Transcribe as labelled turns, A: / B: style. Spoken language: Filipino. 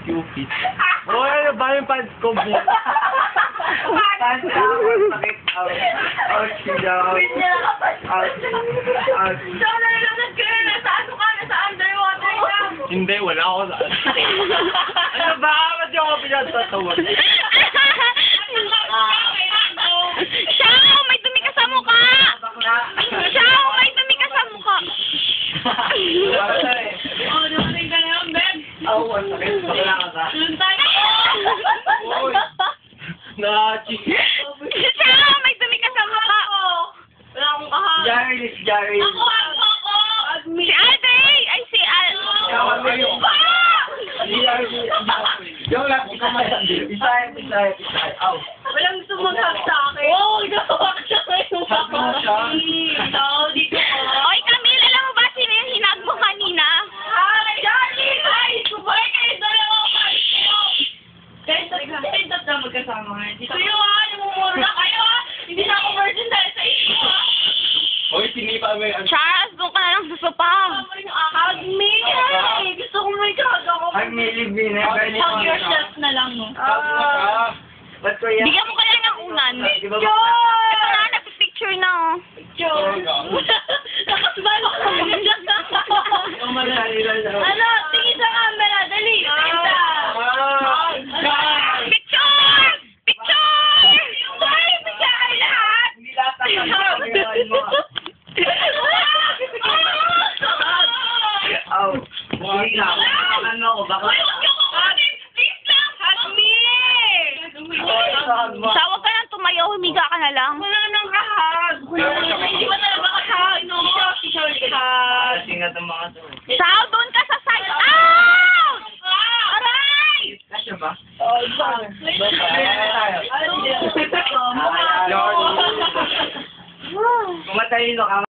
A: Cupid. Oh, ano ba yung pants ko, bu? Pants ako, sakit. Ouch, sigaw. Ouch.
B: So, nalilagad ka na, nasa ano ka, nasa underwater ka.
A: Hindi, wala ako sa... Ano ba? Ba't yung ako pinatatawa?
C: Shaw, may dumi ka sa mukha! Shaw, may dumi ka sa mukha!
B: Oh, dumating ka na yun, Ben.
A: Ako, ang sakit. Bakla ka ka.
B: Doon tayo.
A: Uy. Nachi.
C: Shaw, may dumi ka sa mukha!
B: Wala akong kahapon.
A: Jerry.
B: Ako.
C: Si Alday! Ay, si Al...
A: Yung lang, ikaw masandi. Isayap. Aw.
B: Walang sumagsak sa akin. Oo, gawak siya ngayon.
A: Hug mo siya.
B: Oo, dito ko.
C: Oy, Camille, alam mo ba sino yung hinag mo kanina?
B: Hi, Johnny! Hi! Subay kayo dalawa kayo! Guys, pintas na magkasama ngayon. Dito kayo namumuro na kayo Hindi na ako virgin dahil sa iyo
A: Hoy, sinipa mo yung...
C: Charles, doon ka na lang sa sopa.
B: Hug me! Gusto ko may hug ako.
A: Hug me, leave me.
B: Hug yourself na lang, no?
A: Ba't ko yan?
C: Bigyan mo ka lang ng unan.
A: Di ba ba?
C: Ito na, nagpipicture na, oh.
B: Nakasbal ako. Ano? Tingin sa camera. Dali.
C: Picture! Picture!
B: Why? Bigyan lahat.
A: Hindi lahat ang mo. Aw. Hindi nga. Ano ako? Baka...
B: Please lang. Hug me.
C: Sawa ka nang tumayo, humiga ka na lang.
B: Wala nang kahag. Hindi ba talaga kahag? No, kahag.
A: Kasi nga itong mga to.
C: Saw, doon ka sa side. Ow! Aray!
A: Kasya ba?
B: Ano?
A: Kumatay ka.